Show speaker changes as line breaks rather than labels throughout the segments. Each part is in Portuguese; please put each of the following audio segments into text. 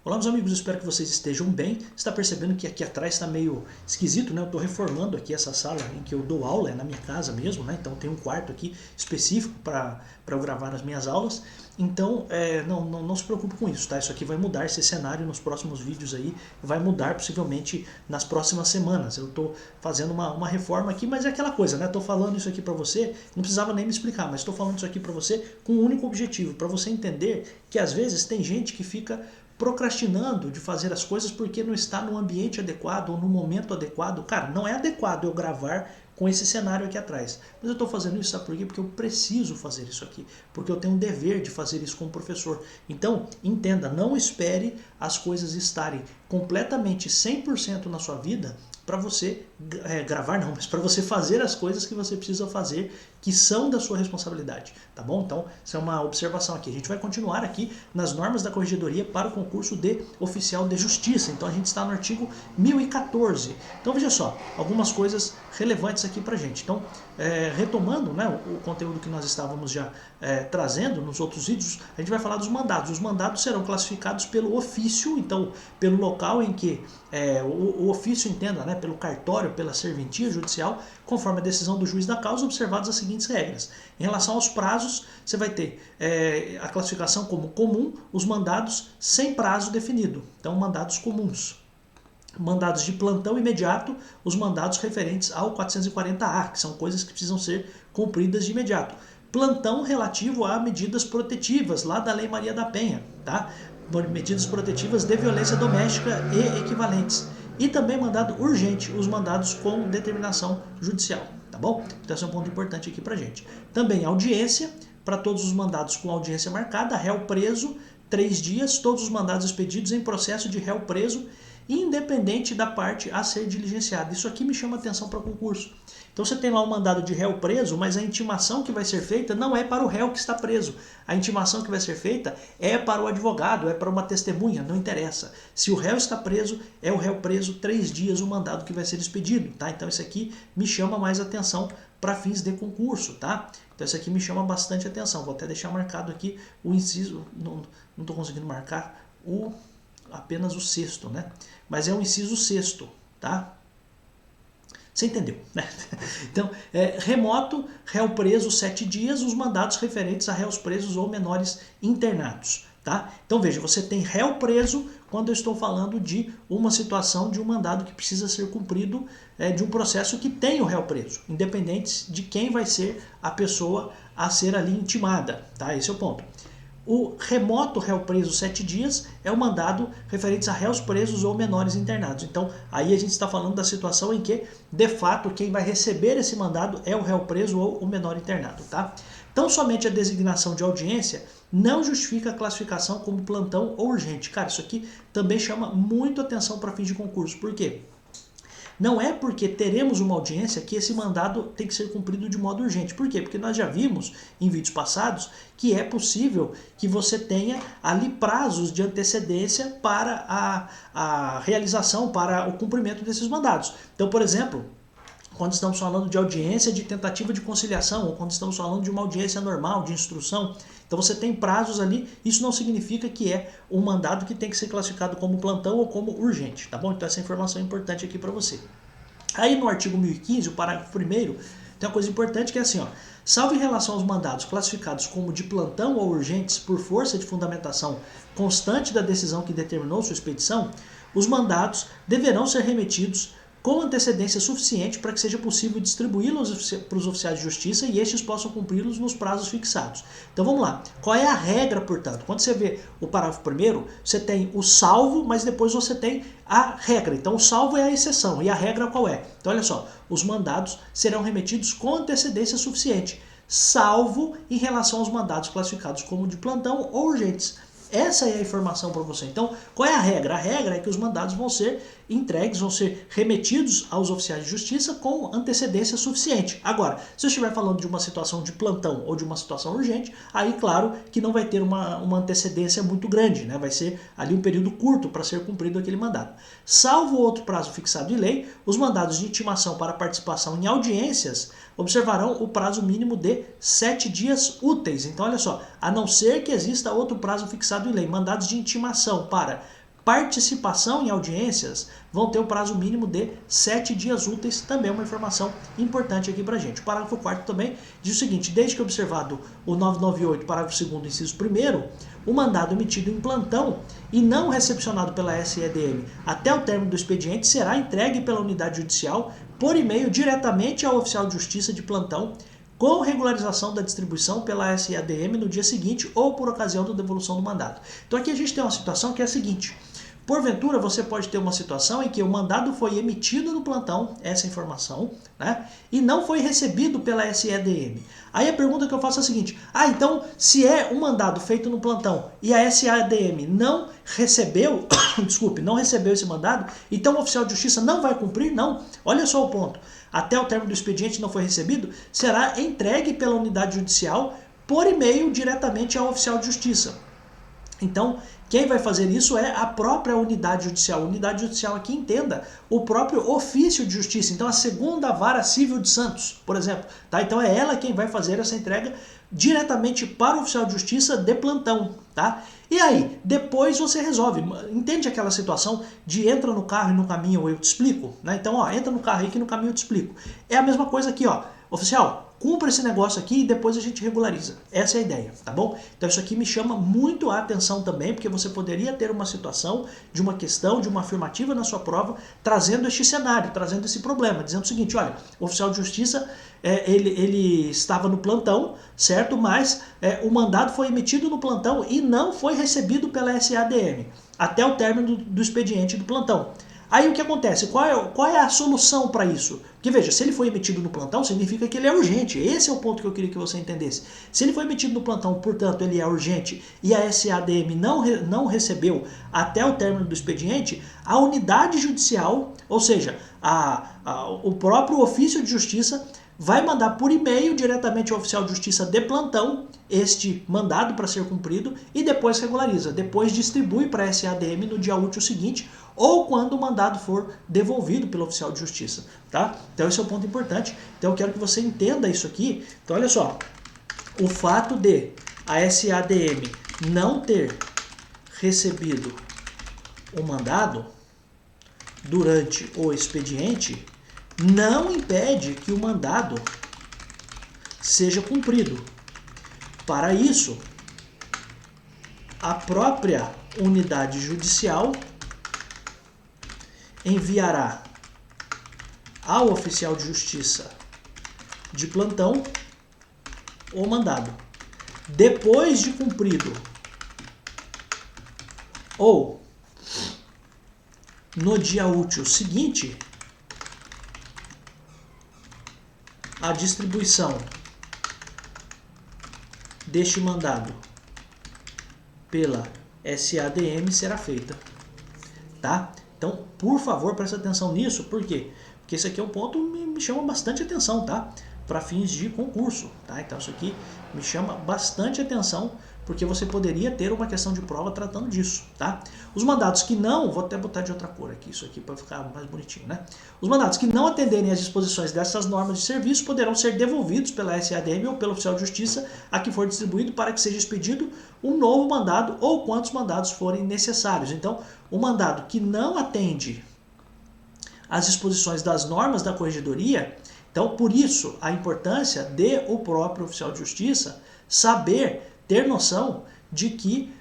Olá meus amigos, espero que vocês estejam bem. Você está percebendo que aqui atrás está meio esquisito, né? Eu estou reformando aqui essa sala em que eu dou aula, é na minha casa mesmo, né? Então tem um quarto aqui específico para eu gravar as minhas aulas. Então não se preocupe com isso, tá? Isso aqui vai mudar, esse cenário nos próximos vídeos aí vai mudar possivelmente nas próximas semanas. Eu estou fazendo uma reforma aqui, mas é aquela coisa, né? Estou falando isso aqui para você, não precisava nem me explicar, mas estou falando isso aqui para você com um único objetivo, para você entender que às vezes tem gente que fica procrastinando de fazer as coisas porque não está no ambiente adequado ou no momento adequado. Cara, não é adequado eu gravar com esse cenário aqui atrás. Mas eu estou fazendo isso, sabe por quê? Porque eu preciso fazer isso aqui. Porque eu tenho um dever de fazer isso como professor. Então, entenda, não espere as coisas estarem completamente 100% na sua vida para você gravar não, mas para você fazer as coisas que você precisa fazer, que são da sua responsabilidade, tá bom? Então, isso é uma observação aqui. A gente vai continuar aqui nas normas da corregedoria para o concurso de oficial de justiça. Então, a gente está no artigo 1014. Então, veja só, algumas coisas relevantes aqui pra gente. Então, retomando, né, o conteúdo que nós estávamos já trazendo nos outros vídeos, a gente vai falar dos mandados. Os mandados serão classificados pelo ofício, então, pelo local em que o ofício, entenda, né, pelo cartório, pela serventia judicial, conforme a decisão do juiz da causa, observadas as seguintes regras. Em relação aos prazos, você vai ter a classificação como comum, os mandados sem prazo definido, então mandados comuns. Mandados de plantão imediato, os mandados referentes ao 440A, que são coisas que precisam ser cumpridas de imediato. Plantão relativo a medidas protetivas, lá da Lei Maria da Penha, tá? Medidas protetivas de violência doméstica e equivalentes. E também mandado urgente, os mandados com determinação judicial, tá bom? Então esse é um ponto importante aqui pra gente. Também audiência, para todos os mandados com audiência marcada, réu preso, 3 dias, todos os mandados expedidos em processo de réu preso, independente da parte a ser diligenciada. Isso aqui me chama atenção para concurso. Então você tem lá um mandado de réu preso, mas a intimação que vai ser feita não é para o réu que está preso. A intimação que vai ser feita é para o advogado, é para uma testemunha, não interessa. Se o réu está preso, é o réu preso 3 dias o mandado que vai ser expedido, tá? Então isso aqui me chama mais atenção para fins de concurso, tá? Então isso aqui me chama bastante atenção. Vou até deixar marcado aqui o inciso, não estou conseguindo marcar apenas o sexto, né? Mas é o inciso sexto, tá? Você entendeu, né? Então, remoto, réu preso 7 dias, os mandados referentes a réus presos ou menores internados, tá? Então veja, você tem réu preso quando eu estou falando de uma situação de um mandado que precisa ser cumprido, de um processo que tem o réu preso, independente de quem vai ser a pessoa a ser ali intimada, tá? Esse é o ponto. O remoto réu preso 7 dias é o mandado referente a réus presos ou menores internados. Então, aí a gente está falando da situação em que, de fato, quem vai receber esse mandado é o réu preso ou o menor internado, tá? Então, somente a designação de audiência não justifica a classificação como plantão ou urgente. Cara, isso aqui também chama muito atenção para fins de concurso. Por quê? Não é porque teremos uma audiência que esse mandado tem que ser cumprido de modo urgente. Por quê? Porque nós já vimos em vídeos passados que é possível que você tenha ali prazos de antecedência para a realização, para o cumprimento desses mandados. Então, por exemplo, quando estamos falando de audiência de tentativa de conciliação, ou quando estamos falando de uma audiência normal, de instrução, então você tem prazos ali, isso não significa que é um mandado que tem que ser classificado como plantão ou como urgente, tá bom? Então essa informação é importante aqui para você. Aí no artigo 1015, o parágrafo 1º, tem uma coisa importante que é assim, ó, salvo em relação aos mandados classificados como de plantão ou urgentes por força de fundamentação constante da decisão que determinou sua expedição, os mandados deverão ser remetidos com antecedência suficiente para que seja possível distribuí-los para os oficiais de justiça e estes possam cumpri-los nos prazos fixados. Então vamos lá. Qual é a regra, portanto? Quando você vê o parágrafo 1º, você tem o salvo, mas depois você tem a regra. Então o salvo é a exceção e a regra qual é? Então olha só, os mandados serão remetidos com antecedência suficiente, salvo em relação aos mandados classificados como de plantão ou urgentes. Essa é a informação para você. Então, qual é a regra? A regra é que os mandados vão ser entregues, vão ser remetidos aos oficiais de justiça com antecedência suficiente. Agora, se eu estiver falando de uma situação de plantão ou de uma situação urgente, aí claro que não vai ter uma antecedência muito grande, né? Vai ser ali um período curto para ser cumprido aquele mandado. Salvo outro prazo fixado em lei, os mandados de intimação para participação em audiências observarão o prazo mínimo de 7 dias úteis. Então olha só, a não ser que exista outro prazo fixado em lei, mandados de intimação para participação em audiências vão ter o prazo mínimo de 7 dias úteis, também é uma informação importante aqui pra gente. O parágrafo 4º também diz o seguinte: desde que observado o 998, parágrafo 2º, inciso 1º, o mandado emitido em plantão e não recepcionado pela SEDM até o término do expediente será entregue pela unidade judicial por e-mail diretamente ao oficial de justiça de plantão, com regularização da distribuição pela SEADM no dia seguinte ou por ocasião da devolução do mandado. Então aqui a gente tem uma situação que é a seguinte: porventura você pode ter uma situação em que o mandado foi emitido no plantão, essa informação, né, e não foi recebido pela SEADM. Aí a pergunta que eu faço é a seguinte: então se é um mandado feito no plantão e a SEADM não recebeu, desculpe, não recebeu esse mandado, então o oficial de justiça não vai cumprir? Não. Olha só o ponto. Até o término do expediente não foi recebido, será entregue pela unidade judicial por e-mail diretamente ao oficial de justiça. Então, quem vai fazer isso é a própria unidade judicial. A unidade judicial aqui, entenda, o próprio ofício de justiça. Então, a 2ª Vara Civil de Santos, por exemplo. Tá? Então, é ela quem vai fazer essa entrega diretamente para o oficial de justiça de plantão. Tá? E aí, depois você resolve. Entende aquela situação de entra no carro e no caminho eu te explico? Né? Então, ó, entra no carro aí que no caminho eu te explico. É a mesma coisa aqui, ó. Oficial, cumpra esse negócio aqui e depois a gente regulariza. Essa é a ideia, tá bom? Então isso aqui me chama muito a atenção também, porque você poderia ter uma situação de uma questão, de uma afirmativa na sua prova, trazendo este cenário, trazendo esse problema, dizendo o seguinte: olha, o oficial de justiça, ele estava no plantão, certo? Mas o mandado foi emitido no plantão e não foi recebido pela SEADM até o término do expediente do plantão. Aí o que acontece? Qual é a solução para isso? Porque veja, se ele foi emitido no plantão, significa que ele é urgente. Esse é o ponto que eu queria que você entendesse. Se ele foi emitido no plantão, portanto, ele é urgente e a SEADM não recebeu até o término do expediente, a unidade judicial, ou seja, o próprio ofício de justiça, vai mandar por e-mail diretamente ao oficial de justiça de plantão este mandado para ser cumprido e depois regulariza. Depois distribui para a SEADM no dia útil seguinte ou quando o mandado for devolvido pelo oficial de justiça. Tá? Então esse é o ponto importante. Então eu quero que você entenda isso aqui. Então olha só, o fato de a SEADM não ter recebido o mandado durante o expediente não impede que o mandado seja cumprido. Para isso, a própria unidade judicial enviará ao oficial de justiça de plantão o mandado. Depois de cumprido ou no dia útil seguinte, a distribuição deste mandado pela SEADM será feita. Tá? Então, por favor, preste atenção nisso. Por quê? Porque esse aqui é um ponto que me chama bastante atenção, tá? Para fins de concurso, tá? Então isso aqui me chama bastante atenção, porque você poderia ter uma questão de prova tratando disso, tá? Os mandados que não, vou até botar de outra cor aqui, isso aqui para ficar mais bonitinho, né? Os mandados que não atenderem às disposições dessas normas de serviço poderão ser devolvidos pela SEADM ou pelo oficial de justiça a que for distribuído para que seja expedido um novo mandado ou quantos mandados forem necessários. Então, o mandado que não atende às disposições das normas da corregedoria, então por isso a importância de o próprio oficial de justiça saber, ter noção de que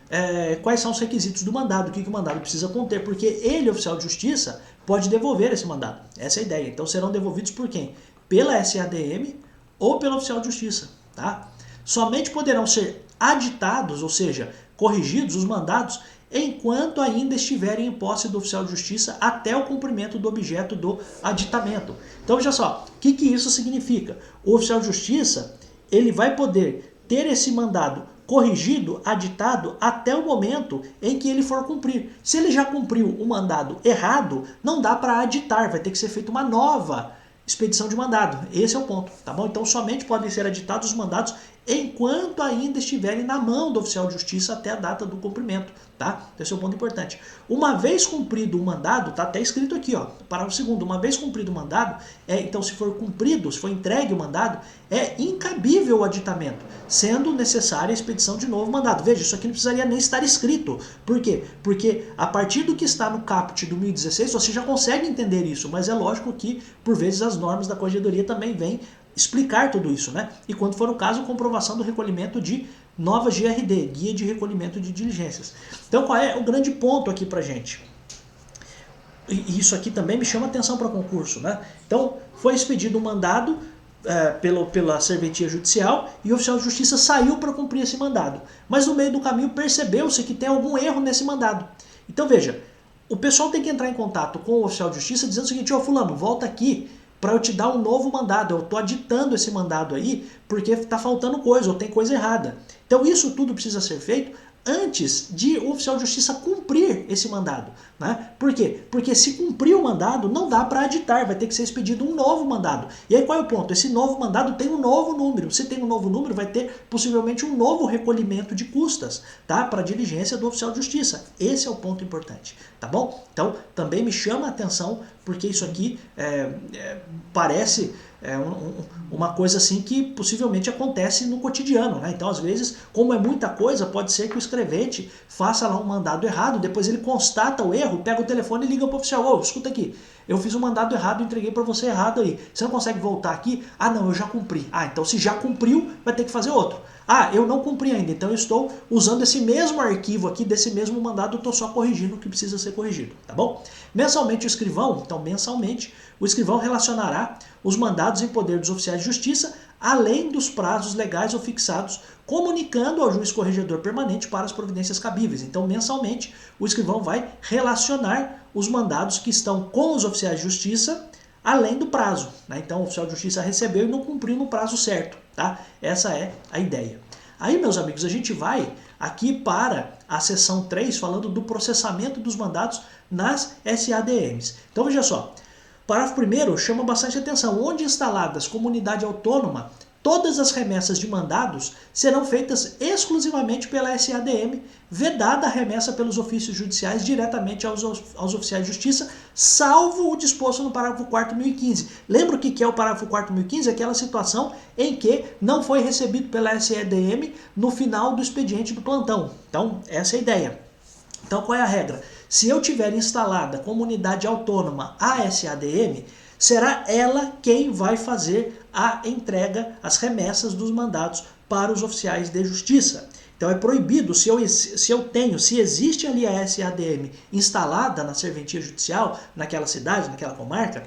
quais são os requisitos do mandado, o que o mandado precisa conter, porque ele, oficial de justiça, pode devolver esse mandado. Essa é a ideia. Então serão devolvidos por quem? Pela SEADM ou pelo oficial de justiça. Tá? Somente poderão ser aditados, ou seja, corrigidos os mandados, enquanto ainda estiverem em posse do oficial de justiça até o cumprimento do objeto do aditamento. Então veja só, o que isso significa? O oficial de justiça ele vai poder ter esse mandado corrigido, aditado, até o momento em que ele for cumprir. Se ele já cumpriu o mandado errado, não dá para aditar, vai ter que ser feita uma nova expedição de mandado. Esse é o ponto, tá bom? Então somente podem ser aditados os mandados enquanto ainda estiverem na mão do oficial de justiça até a data do cumprimento, tá? Esse é um ponto importante. Uma vez cumprido o mandado, tá até escrito aqui, ó, parágrafo 2º, uma vez cumprido o mandado, então se for cumprido, se for entregue o mandado, é incabível o aditamento, sendo necessária a expedição de novo mandado. Veja, isso aqui não precisaria nem estar escrito. Por quê? Porque a partir do que está no caput do 1016, você já consegue entender isso, mas é lógico que, por vezes, as normas da Corregedoria também vêm explicar tudo isso, né? E quando for o caso, comprovação do recolhimento de novas GRD, Guia de Recolhimento de Diligências. Então, qual é o grande ponto aqui pra gente? E isso aqui também me chama atenção para concurso, né? Então, foi expedido um mandado pela serventia judicial e o oficial de justiça saiu para cumprir esse mandado. Mas no meio do caminho percebeu-se que tem algum erro nesse mandado. Então, veja, o pessoal tem que entrar em contato com o oficial de justiça dizendo o seguinte: ô fulano, volta aqui para eu te dar um novo mandado, eu estou aditando esse mandado aí porque está faltando coisa ou tem coisa errada. Então isso tudo precisa ser feito antes de o oficial de justiça cumprir esse mandado, né? Por quê? Porque se cumprir o mandado, não dá para aditar, vai ter que ser expedido um novo mandado. E aí qual é o ponto? Esse novo mandado tem um novo número. Se tem um novo número, vai ter possivelmente um novo recolhimento de custas, tá? Para a diligência do oficial de justiça. Esse é o ponto importante, tá bom? Então, também me chama a atenção, porque isso aqui parece uma coisa assim que possivelmente acontece no cotidiano, né? Então, às vezes, como é muita coisa, pode ser que o escrevente faça lá um mandado errado, depois ele constata o erro, pega o telefone e liga para o oficial: ô, escuta aqui, eu fiz um mandado errado, entreguei para você errado aí, você não consegue voltar aqui? Ah, não, eu já cumpri. Ah, então se já cumpriu, vai ter que fazer outro. Ah, eu não cumpri ainda, então eu estou usando esse mesmo arquivo aqui, desse mesmo mandado, eu estou só corrigindo o que precisa ser corrigido, tá bom? Mensalmente o escrivão, então mensalmente, o escrivão relacionará os mandados em poder dos oficiais de justiça, além dos prazos legais ou fixados, comunicando ao juiz corregedor permanente para as providências cabíveis. Então, mensalmente, o escrivão vai relacionar os mandados que estão com os oficiais de justiça, além do prazo, né? Então, o oficial de justiça recebeu e não cumpriu no prazo certo, tá? Essa é a ideia. Aí, meus amigos, a gente vai aqui para a seção 3, falando do processamento dos mandados nas SADMs. Então, veja só. Parágrafo 1º chama bastante atenção. Onde instaladas comunidade autônoma, todas as remessas de mandados serão feitas exclusivamente pela SADM, vedada a remessa pelos ofícios judiciais diretamente aos oficiais de justiça, salvo o disposto no parágrafo 4º 1015. Lembra o que é o parágrafo 4º 1015? Aquela situação em que não foi recebido pela SADM no final do expediente do plantão. Então, essa é a ideia. Então, qual é a regra? Se eu tiver instalada comunidade autônoma ASADM, será ela quem vai fazer a entrega, as remessas dos mandados para os oficiais de justiça. Então é proibido, se existe ali a SADM instalada na serventia judicial, naquela cidade, naquela comarca,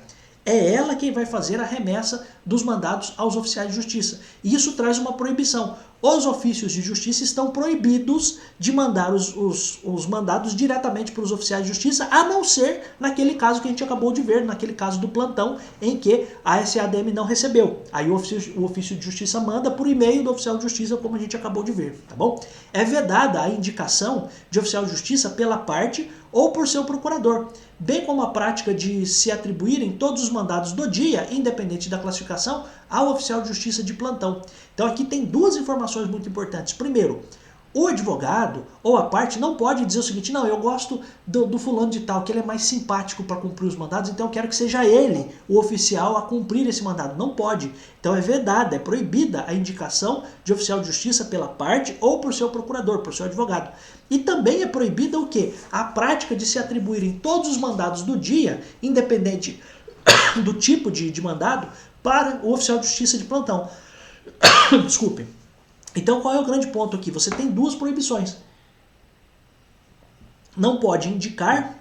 é ela quem vai fazer a remessa dos mandados aos oficiais de justiça. E isso traz uma proibição. Os ofícios de justiça estão proibidos de mandar os mandados diretamente para os oficiais de justiça, a não ser naquele caso que a gente acabou de ver, naquele caso do plantão, em que a SADM não recebeu. Aí o ofício de justiça manda por e-mail do oficial de justiça, como a gente acabou de ver, tá bom? É vedada a indicação de oficial de justiça pela parte ou por seu procurador, bem como a prática de se atribuírem todos os mandados do dia, independente da classificação, ao oficial de justiça de plantão. Então aqui tem duas informações muito importantes. Primeiro, o advogado ou a parte não pode dizer o seguinte: não, eu gosto do fulano de tal, que ele é mais simpático para cumprir os mandados, então eu quero que seja ele o oficial a cumprir esse mandado. Não pode. Então é vedada, é proibida a indicação de oficial de justiça pela parte ou por seu procurador, por seu advogado. E também é proibida o quê? A prática de se atribuírem todos os mandados do dia, independente do tipo de mandado, para o oficial de justiça de plantão. Desculpe. Então qual é o grande ponto aqui? Você tem duas proibições. Não pode indicar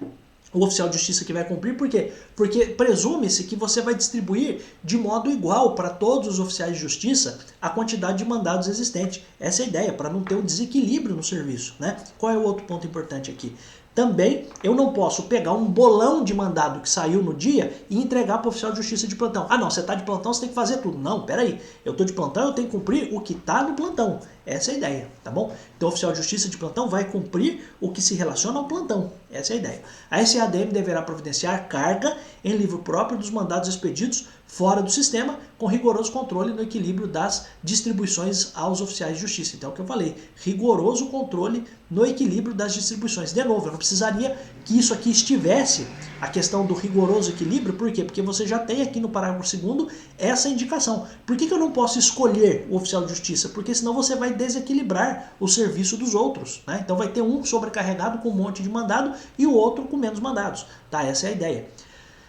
o oficial de justiça que vai cumprir, por quê? Porque presume-se que você vai distribuir de modo igual para todos os oficiais de justiça a quantidade de mandados existentes. Essa é a ideia, para não ter um desequilíbrio no serviço, né? Qual é o outro ponto importante aqui? Também eu não posso pegar um bolão de mandado que saiu no dia e entregar para o oficial de justiça de plantão. Ah não, você está de plantão, você tem que fazer tudo. Não, peraí, eu estou de plantão, eu tenho que cumprir o que está no plantão. Essa é a ideia, tá bom? Então o oficial de justiça de plantão vai cumprir o que se relaciona ao plantão. Essa é a ideia. A SADM deverá providenciar carga em livro próprio dos mandados expedidos fora do sistema, com rigoroso controle no equilíbrio das distribuições aos oficiais de justiça. Então, é o que eu falei, rigoroso controle no equilíbrio das distribuições. De novo, eu não precisaria que isso aqui estivesse, a questão do rigoroso equilíbrio, por quê? Porque você já tem aqui no parágrafo 2º essa indicação. Por que eu não posso escolher o oficial de justiça? Porque senão você vai desequilibrar o serviço dos outros, né? Então vai ter um sobrecarregado com um monte de mandado e o outro com menos mandados. Tá? Essa é a ideia.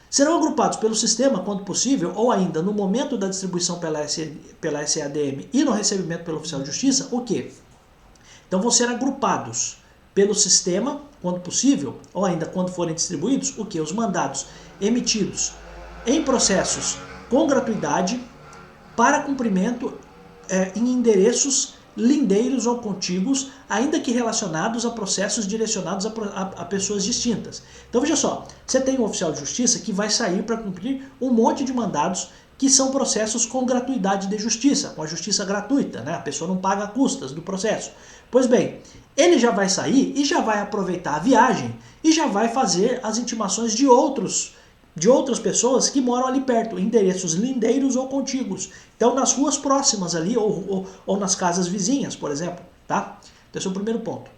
Serão agrupados pelo sistema, quando possível, ou ainda no momento da distribuição pela SADM e no recebimento pelo oficial de justiça, o quê? Então vão ser agrupados pelo sistema, quando possível, ou ainda quando forem distribuídos, o quê? Os mandados emitidos em processos com gratuidade para cumprimento em endereços lindeiros ou contíguos, ainda que relacionados a processos direcionados a pessoas distintas. Então veja só, você tem um oficial de justiça que vai sair para cumprir um monte de mandados que são processos com gratuidade de justiça, com a justiça gratuita, né? A pessoa não paga custas do processo. Pois bem, ele já vai sair e já vai aproveitar a viagem e já vai fazer as intimações de outras pessoas que moram ali perto, endereços lindeiros ou contíguos. Então, nas ruas próximas ali, ou nas casas vizinhas, por exemplo. Tá? Então, esse é o primeiro ponto.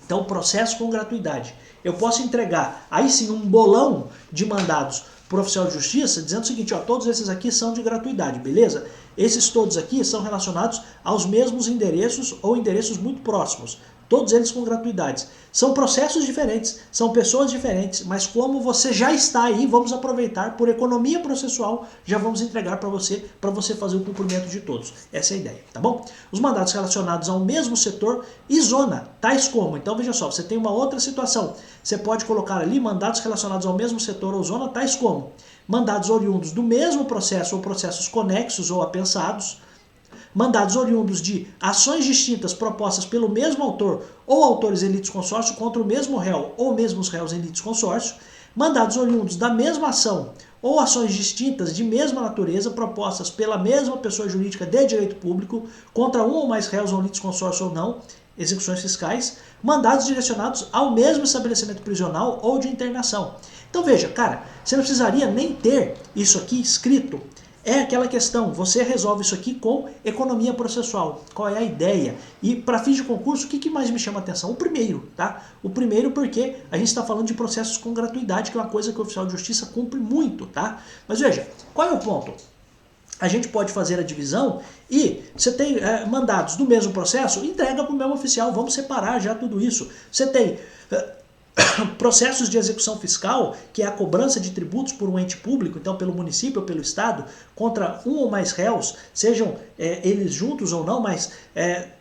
Então, processo com gratuidade. Eu posso entregar, aí sim, um bolão de mandados para o oficial de justiça, dizendo o seguinte, ó, todos esses aqui são de gratuidade, beleza? Esses todos aqui são relacionados aos mesmos endereços ou endereços muito próximos. Todos eles com gratuidades. São processos diferentes, são pessoas diferentes, mas como você já está aí, vamos aproveitar por economia processual, já vamos entregar para você fazer o cumprimento de todos. Essa é a ideia, tá bom? Os mandados relacionados ao mesmo setor e zona, tais como, então veja só, você tem uma outra situação. Você pode colocar ali mandados relacionados ao mesmo setor ou zona, tais como mandados oriundos do mesmo processo ou processos conexos ou apensados, mandados oriundos de ações distintas propostas pelo mesmo autor ou autores em litisconsórcio contra o mesmo réu ou mesmos réus em litisconsórcio, mandados oriundos da mesma ação ou ações distintas de mesma natureza propostas pela mesma pessoa jurídica de direito público contra um ou mais réus ou litisconsórcio ou não, execuções fiscais, mandados direcionados ao mesmo estabelecimento prisional ou de internação. Então veja, cara, você não precisaria nem ter isso aqui escrito. É aquela questão, você resolve isso aqui com economia processual. Qual é a ideia? E para fins de concurso, o que mais me chama a atenção? O primeiro, tá? O primeiro porque a gente está falando de processos com gratuidade, que é uma coisa que o oficial de justiça cumpre muito, tá? Mas veja, qual é o ponto? A gente pode fazer a divisão e você tem mandados do mesmo processo, entrega para o mesmo oficial, vamos separar já tudo isso. Você tem processos de execução fiscal, que é a cobrança de tributos por um ente público, então pelo município ou pelo estado, contra um ou mais réus, sejam eles juntos ou não, mas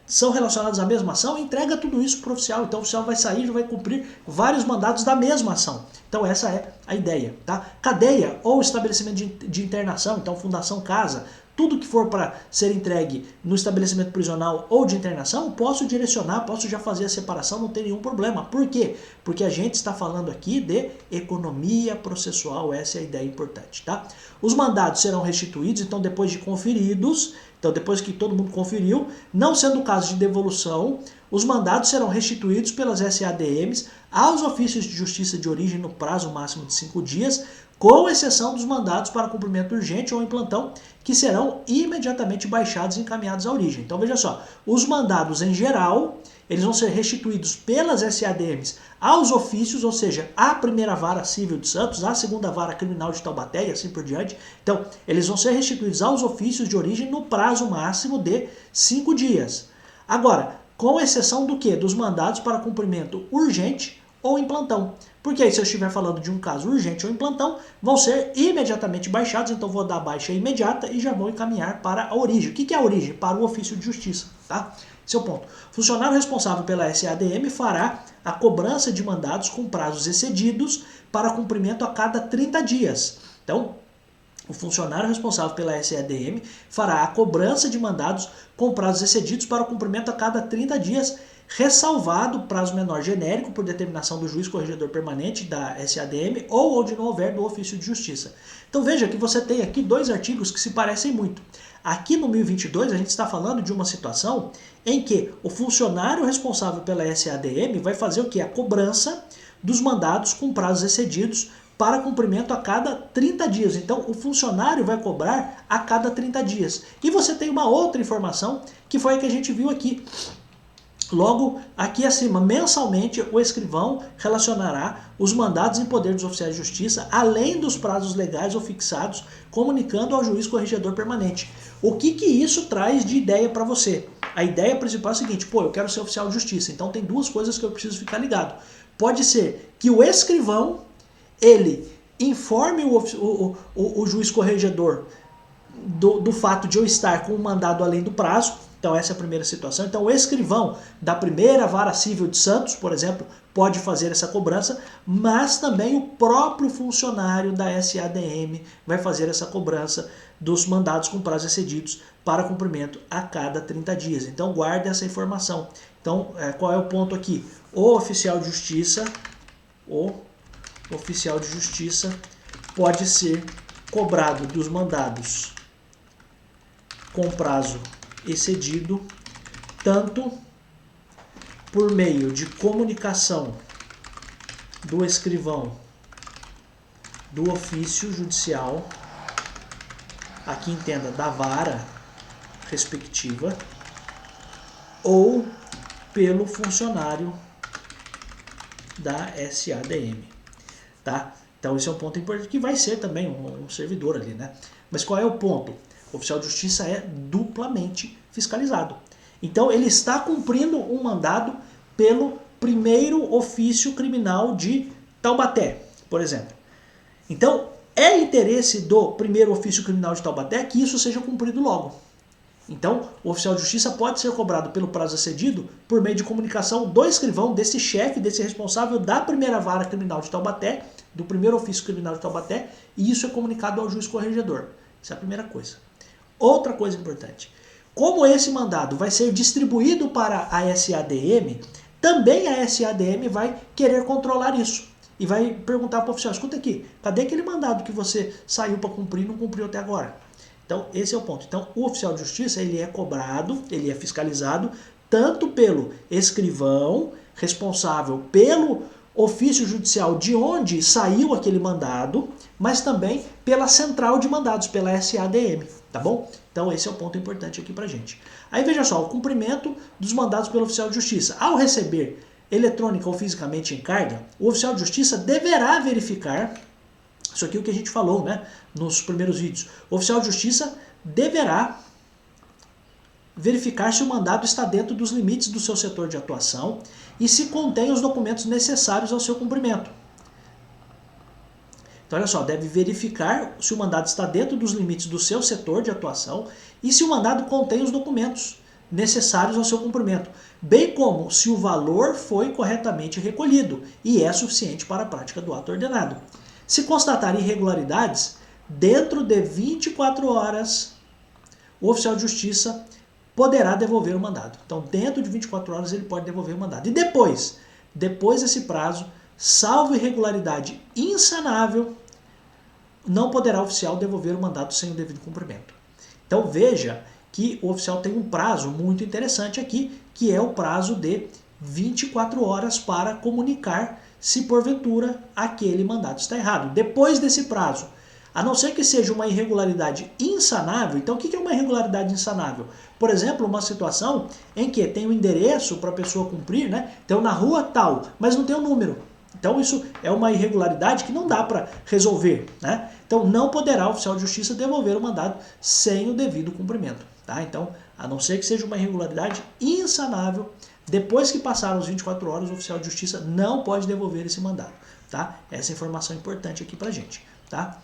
são relacionados à mesma ação, entrega tudo isso para o oficial. Então o oficial vai sair e vai cumprir vários mandados da mesma ação. Então essa é a ideia. Tá? Cadeia ou estabelecimento de internação, então fundação casa, tudo que for para ser entregue no estabelecimento prisional ou de internação, posso direcionar, posso já fazer a separação, não tem nenhum problema. Por quê? Porque a gente está falando aqui de economia processual, essa é a ideia importante, tá? Os mandados serão restituídos, então depois de conferidos, então depois que todo mundo conferiu, não sendo o caso de devolução, os mandados serão restituídos pelas SADMs aos ofícios de justiça de origem no prazo máximo de 5 dias, com exceção dos mandados para cumprimento urgente ou em plantão, que serão imediatamente baixados e encaminhados à origem. Então veja só, os mandados em geral, eles vão ser restituídos pelas SADMs aos ofícios, ou seja, à primeira vara civil de Santos, à segunda vara criminal de Taubaté e assim por diante. Então, eles vão ser restituídos aos ofícios de origem no prazo máximo de 5 dias. Agora, com exceção do quê? Dos mandados para cumprimento urgente ou em plantão. Porque aí se eu estiver falando de um caso urgente ou em plantão, vão ser imediatamente baixados, então vou dar baixa imediata e já vou encaminhar para a origem. O que é a origem? Para o ofício de justiça, tá? Esse é o ponto. O funcionário responsável pela SADM fará a cobrança de mandados com prazos excedidos para cumprimento a cada 30 dias. Então, o funcionário responsável pela SADM fará a cobrança de mandados com prazos excedidos para o cumprimento a cada 30 dias, ressalvado prazo menor genérico por determinação do juiz corregedor permanente da SADM ou onde não houver do ofício de justiça. Então veja que você tem aqui dois artigos que se parecem muito. Aqui no 1022 a gente está falando de uma situação em que o funcionário responsável pela SADM vai fazer o que? A cobrança dos mandados com prazos excedidos para cumprimento a cada 30 dias. Então, o funcionário vai cobrar a cada 30 dias. E você tem uma outra informação, que foi a que a gente viu aqui. Logo, aqui acima, mensalmente, o escrivão relacionará os mandados em poder dos oficiais de justiça, além dos prazos legais ou fixados, comunicando ao juiz corregedor permanente. O que isso traz de ideia para você? A ideia principal é a seguinte: eu quero ser oficial de justiça, então tem duas coisas que eu preciso ficar ligado. Pode ser que o escrivão, ele informe o juiz corregedor do fato de eu estar com um mandado além do prazo. Então essa é a primeira situação. Então o escrivão da primeira vara civil de Santos, por exemplo, pode fazer essa cobrança, mas também o próprio funcionário da SADM vai fazer essa cobrança dos mandados com prazos excedidos para cumprimento a cada 30 dias. Então guarde essa informação. Então qual é o ponto aqui? O oficial de justiça pode ser cobrado dos mandados com prazo excedido, tanto por meio de comunicação do escrivão do ofício judicial, aqui entenda da vara respectiva, ou pelo funcionário da SADM, tá? Então esse é um ponto importante, que vai ser também um servidor ali, né? Mas qual é o ponto? O oficial de justiça é duplamente fiscalizado. Então ele está cumprindo um mandado pelo primeiro ofício criminal de Taubaté, por exemplo. Então é interesse do primeiro ofício criminal de Taubaté que isso seja cumprido logo. Então o oficial de justiça pode ser cobrado pelo prazo excedido por meio de comunicação do escrivão, desse chefe, desse responsável da primeira vara criminal de Taubaté, do primeiro ofício criminal de Taubaté, e isso é comunicado ao juiz corregedor. Essa é a primeira coisa. Outra coisa importante: como esse mandado vai ser distribuído para a SADM, também a SADM vai querer controlar isso. E vai perguntar para o oficial: escuta aqui, cadê aquele mandado que você saiu para cumprir e não cumpriu até agora? Então esse é o ponto. Então o oficial de justiça, ele é cobrado, ele é fiscalizado tanto pelo escrivão, responsável pelo ofício judicial de onde saiu aquele mandado, mas também pela central de mandados, pela SADM, tá bom? Então esse é o ponto importante aqui pra gente. Aí veja só, o cumprimento dos mandados pelo oficial de justiça. Ao receber eletrônica ou fisicamente em carga, o oficial de justiça deverá verificar, isso aqui é o que a gente falou, né, nos primeiros vídeos. O oficial de justiça deverá verificar se o mandado está dentro dos limites do seu setor de atuação e se contém os documentos necessários ao seu cumprimento. Então, olha só, deve verificar se o mandado está dentro dos limites do seu setor de atuação e se o mandado contém os documentos necessários ao seu cumprimento, bem como se o valor foi corretamente recolhido e é suficiente para a prática do ato ordenado. Se constatar irregularidades, dentro de 24 horas, o oficial de justiça poderá devolver o mandado. Então, dentro de 24 horas, ele pode devolver o mandado. E depois desse prazo, salvo irregularidade insanável, não poderá o oficial devolver o mandado sem o devido cumprimento. Então, veja que o oficial tem um prazo muito interessante aqui, que é o prazo de 24 horas para comunicar se porventura aquele mandado está errado. Depois desse prazo, a não ser que seja uma irregularidade insanável. Então o que é uma irregularidade insanável? Por exemplo, uma situação em que tem um endereço para a pessoa cumprir, né? Então na rua tal, mas não tem o número. Então isso é uma irregularidade que não dá para resolver, né? Então não poderá o oficial de justiça devolver o mandado sem o devido cumprimento, tá? Então, a não ser que seja uma irregularidade insanável, depois que passaram as 24 horas, o oficial de justiça não pode devolver esse mandado, tá? Essa informação é importante aqui pra gente, tá?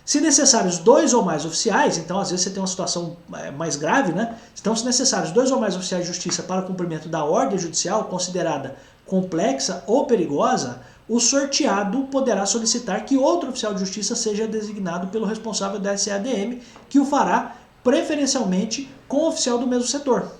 Se necessários 2 ou mais oficiais, então às vezes você tem uma situação mais grave, né? Então, se necessários 2 ou mais oficiais de justiça para cumprimento da ordem judicial considerada complexa ou perigosa, o sorteado poderá solicitar que outro oficial de justiça seja designado pelo responsável da SADM, que o fará preferencialmente com o oficial do mesmo setor.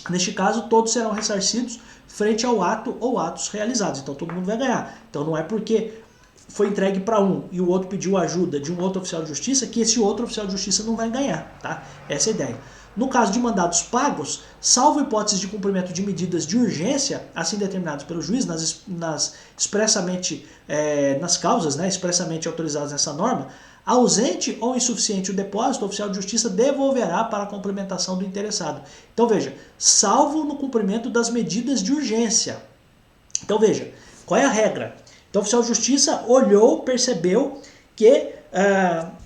Neste caso, todos serão ressarcidos frente ao ato ou atos realizados. Então, todo mundo vai ganhar. Então, não é porque foi entregue para um e o outro pediu ajuda de um outro oficial de justiça que esse outro oficial de justiça não vai ganhar, tá? Essa é a ideia. No caso de mandados pagos, salvo hipóteses de cumprimento de medidas de urgência, assim determinadas pelo juiz, nas causas, né, expressamente autorizadas nessa norma, ausente ou insuficiente o depósito, o oficial de justiça devolverá para a complementação do interessado. Então veja, salvo no cumprimento das medidas de urgência. Então veja, qual é a regra? Então o oficial de justiça olhou, percebeu que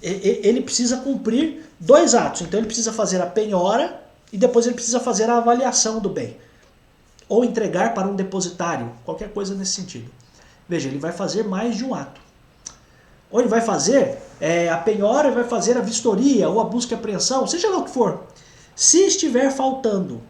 ele precisa cumprir 2 atos. Então ele precisa fazer a penhora e depois ele precisa fazer a avaliação do bem. Ou entregar para um depositário, qualquer coisa nesse sentido. Veja, ele vai fazer mais de um ato. Ou ele vai fazer a penhora, vai fazer a vistoria ou a busca e apreensão, seja lá o que for. Se estiver faltando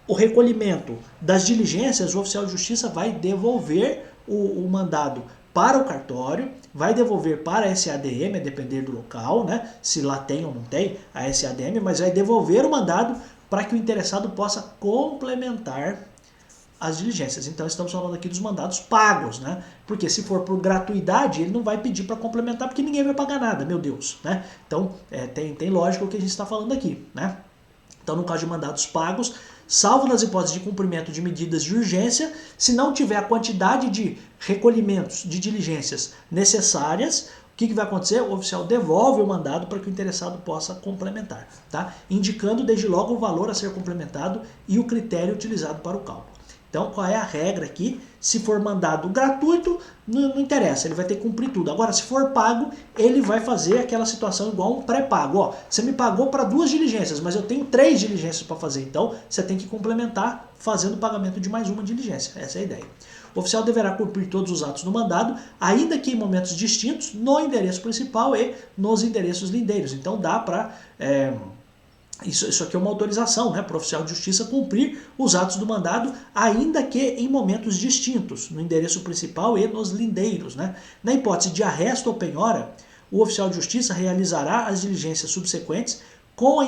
o recolhimento das diligências, o oficial de justiça vai devolver o mandado para o cartório, vai devolver para a SADM, a depender do local, né? Se lá tem ou não tem a SADM, mas vai devolver o mandado para que o interessado possa complementar as diligências. Então estamos falando aqui dos mandados pagos, né? Porque se for por gratuidade, ele não vai pedir para complementar, porque ninguém vai pagar nada, meu Deus, né? Então tem lógica o que a gente está falando aqui, né? Então no caso de mandados pagos, salvo nas hipóteses de cumprimento de medidas de urgência, se não tiver a quantidade de recolhimentos de diligências necessárias, o que vai acontecer? O oficial devolve o mandado para que o interessado possa complementar, tá? Indicando desde logo o valor a ser complementado e o critério utilizado para o cálculo. Então, qual é a regra aqui? Se for mandado gratuito, não interessa, ele vai ter que cumprir tudo. Agora, se for pago, ele vai fazer aquela situação igual um pré-pago. Ó, você me pagou para 2 diligências, mas eu tenho 3 diligências para fazer. Então, você tem que complementar fazendo o pagamento de mais uma diligência. Essa é a ideia. O oficial deverá cumprir todos os atos do mandado, ainda que em momentos distintos, no endereço principal e nos endereços lindeiros. Então, dá para... Isso aqui é uma autorização, né, para o oficial de justiça cumprir os atos do mandado, ainda que em momentos distintos, no endereço principal e nos lindeiros, né? Na hipótese de arresto ou penhora, o oficial de justiça realizará as diligências subsequentes como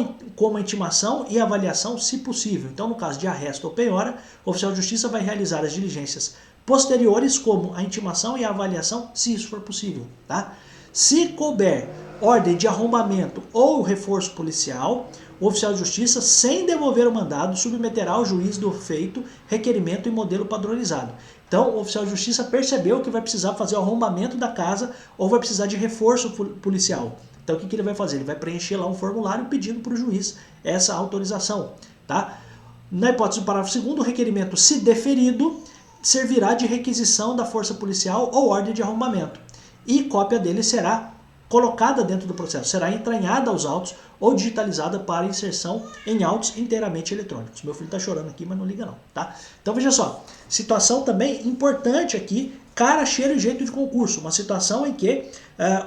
a intimação e avaliação, se possível. Então, no caso de arresto ou penhora, o oficial de justiça vai realizar as diligências posteriores, como a intimação e a avaliação, se isso for possível, tá? Se couber ordem de arrombamento ou reforço policial, o oficial de justiça, sem devolver o mandado, submeterá ao juiz do feito requerimento em modelo padronizado. Então, o oficial de justiça percebeu que vai precisar fazer o arrombamento da casa ou vai precisar de reforço policial. Então, o que ele vai fazer? Ele vai preencher lá um formulário pedindo para o juiz essa autorização, tá? Na hipótese do parágrafo 2º, o requerimento, se deferido, servirá de requisição da força policial ou ordem de arrombamento. E cópia dele será colocada dentro do processo, será entranhada aos autos ou digitalizada para inserção em autos inteiramente eletrônicos. Meu filho está chorando aqui, mas não liga não, tá? Então veja só, situação também importante aqui, cara, cheiro e jeito de concurso, uma situação em que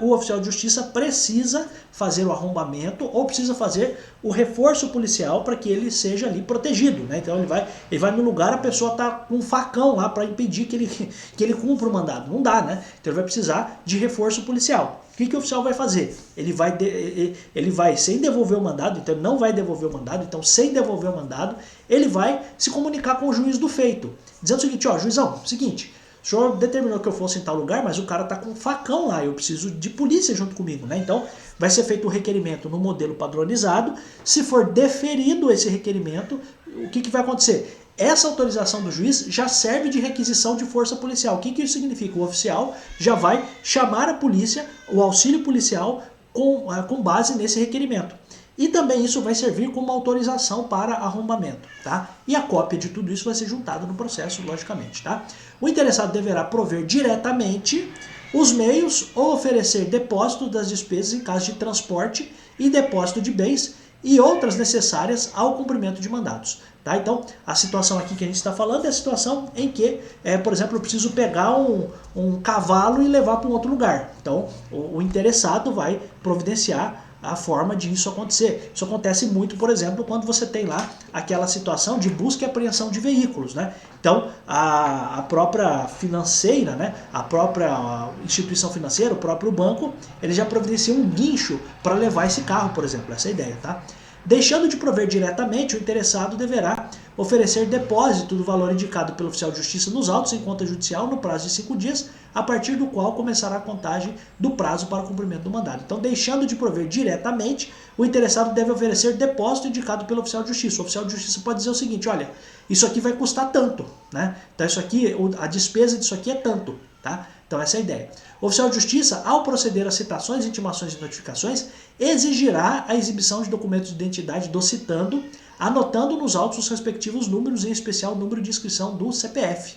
o oficial de justiça precisa fazer o arrombamento ou precisa fazer o reforço policial para que ele seja ali protegido, né? Então ele vai no lugar, a pessoa está com um facão lá para impedir que ele cumpra o mandado, não dá, né? Então ele vai precisar de reforço policial. O que o oficial vai fazer? Ele vai, sem devolver o mandado, então ele não vai devolver o mandado, então sem devolver o mandado, ele vai se comunicar com o juiz do feito, dizendo o seguinte, ó, juizão, seguinte, o senhor determinou que eu fosse em tal lugar, mas o cara tá com um facão lá, eu preciso de polícia junto comigo, né? Então vai ser feito o requerimento no modelo padronizado, se for deferido esse requerimento, o que vai acontecer? Essa autorização do juiz já serve de requisição de força policial. O que isso significa? O oficial já vai chamar a polícia, o auxílio policial, com base nesse requerimento. E também isso vai servir como autorização para arrombamento, tá? E a cópia de tudo isso vai ser juntada no processo, logicamente, tá? O interessado deverá prover diretamente os meios ou oferecer depósito das despesas em caso de transporte e depósito de bens e outras necessárias ao cumprimento de mandados. Tá? Então, a situação aqui que a gente está falando é a situação em que, por exemplo, eu preciso pegar um cavalo e levar para um outro lugar. Então, o interessado vai providenciar a forma de isso acontecer. Isso acontece muito, por exemplo, quando você tem lá aquela situação de busca e apreensão de veículos, né? Então, a própria financeira, né? A própria instituição financeira, o próprio banco, ele já providencia um guincho para levar esse carro, por exemplo. Essa é a ideia, tá? Deixando de prover diretamente, o interessado deverá oferecer depósito do valor indicado pelo oficial de justiça nos autos em conta judicial no prazo de 5 dias, a partir do qual começará a contagem do prazo para o cumprimento do mandado. Então, deixando de prover diretamente, o interessado deve oferecer depósito indicado pelo oficial de justiça. O oficial de justiça pode dizer o seguinte: olha, isso aqui vai custar tanto, né? Então, isso aqui, a despesa disso aqui é tanto, tá? Então, essa é a ideia. O oficial de justiça, ao proceder às citações, intimações e notificações, exigirá a exibição de documentos de identidade do citando, anotando nos autos os respectivos números, em especial o número de inscrição do CPF.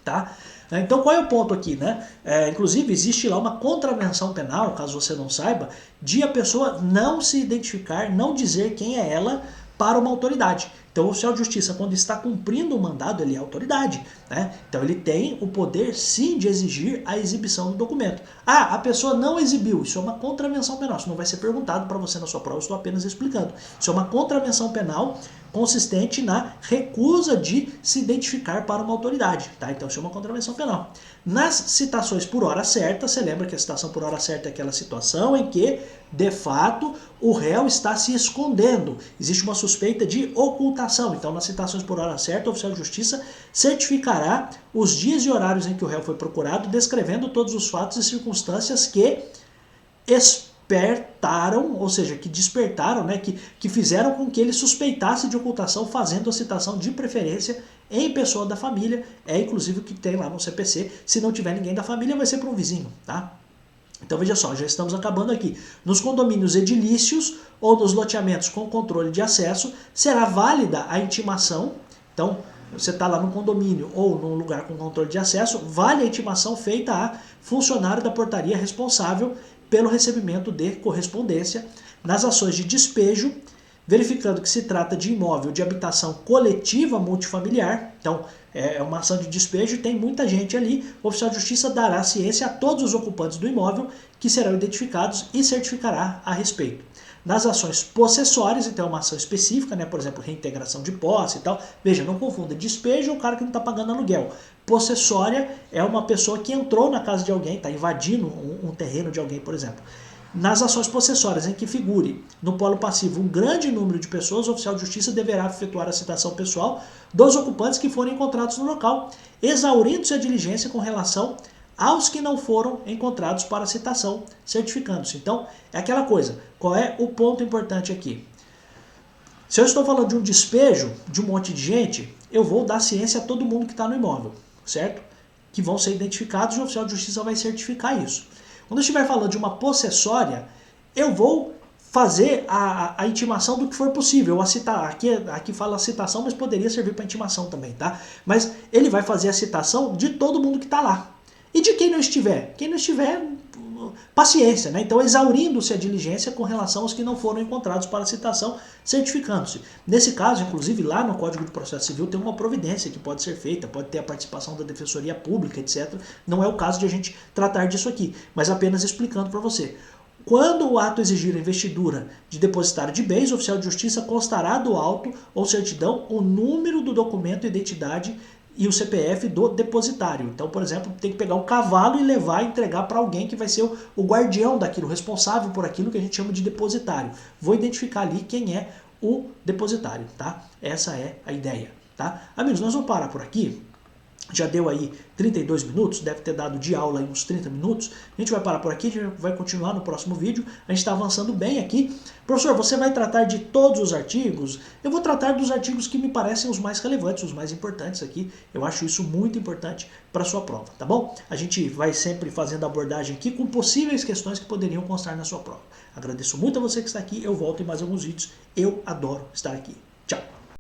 Tá? Então, qual é o ponto aqui, né? Inclusive, existe lá uma contravenção penal, caso você não saiba, de a pessoa não se identificar, não dizer quem é ela para uma autoridade. Então, o oficial de justiça, quando está cumprindo o mandado, ele é autoridade, né? Então, ele tem o poder, sim, de exigir a exibição do documento. Ah, a pessoa não exibiu. Isso é uma contravenção penal. Isso não vai ser perguntado para você na sua prova, eu estou apenas explicando. Isso é uma contravenção penal consistente na recusa de se identificar para uma autoridade, tá? Então, isso é uma contravenção penal. Nas citações por hora certa, você lembra que a citação por hora certa é aquela situação em que, de fato, o réu está se escondendo. Existe uma suspeita de ocultação. Então, nas citações por hora certa, o oficial de justiça certificará os dias e horários em que o réu foi procurado, descrevendo todos os fatos e circunstâncias que despertaram, ou seja, que despertaram, né, que fizeram com que ele suspeitasse de ocultação, fazendo a citação de preferência em pessoa da família, inclusive o que tem lá no CPC. Se não tiver ninguém da família, vai ser para um vizinho, tá? Então veja só, já estamos acabando aqui. Nos condomínios edilícios ou nos loteamentos com controle de acesso, será válida a intimação. Então, você está lá no condomínio ou num lugar com controle de acesso, vale a intimação feita a funcionário da portaria responsável pelo recebimento de correspondência nas ações de despejo, verificando que se trata de imóvel de habitação coletiva multifamiliar. Então, é uma ação de despejo e tem muita gente ali. O oficial de justiça dará ciência a todos os ocupantes do imóvel, que serão identificados, e certificará a respeito. Nas ações possessórias, então é uma ação específica, né? Por exemplo, reintegração de posse e tal. Veja, não confunda, despejo é o cara que não está pagando aluguel. Possessória é uma pessoa que entrou na casa de alguém, está invadindo um terreno de alguém, por exemplo. Nas ações possessórias em que figure no polo passivo um grande número de pessoas, o oficial de justiça deverá efetuar a citação pessoal dos ocupantes que forem encontrados no local, exaurindo-se a diligência com relação aos que não foram encontrados para citação, certificando-se. Então, é aquela coisa. Qual é o ponto importante aqui? Se eu estou falando de um despejo de um monte de gente, eu vou dar ciência a todo mundo que está no imóvel, certo? Que vão ser identificados e o oficial de justiça vai certificar isso. Quando eu estiver falando de uma possessória, eu vou fazer a intimação do que for possível. Aqui fala a citação, mas poderia servir para intimação também, tá? Mas ele vai fazer a citação de todo mundo que está lá. E de quem não estiver? Quem não estiver, paciência, né? Então, exaurindo-se a diligência com relação aos que não foram encontrados para citação, certificando-se. Nesse caso, inclusive, lá no Código de Processo Civil tem uma providência que pode ser feita, pode ter a participação da Defensoria Pública, etc. Não é o caso de a gente tratar disso aqui, mas apenas explicando para você. Quando o ato exigir a investidura de depositário de bens, o oficial de justiça constará do auto ou certidão o número do documento, identidade e o CPF do depositário. Então, por exemplo, tem que pegar um cavalo e levar e entregar para alguém que vai ser o guardião daquilo, o responsável por aquilo que a gente chama de depositário. Vou identificar ali quem é o depositário, tá? Essa é a ideia, tá? Amigos, nós vamos parar por aqui. Já deu aí 32 minutos, deve ter dado de aula aí uns 30 minutos. A gente vai parar por aqui, a gente vai continuar no próximo vídeo. A gente está avançando bem aqui. Professor, você vai tratar de todos os artigos? Eu vou tratar dos artigos que me parecem os mais relevantes, os mais importantes aqui. Eu acho isso muito importante para a sua prova, tá bom? A gente vai sempre fazendo abordagem aqui com possíveis questões que poderiam constar na sua prova. Agradeço muito a você que está aqui. Eu volto em mais alguns vídeos. Eu adoro estar aqui. Tchau!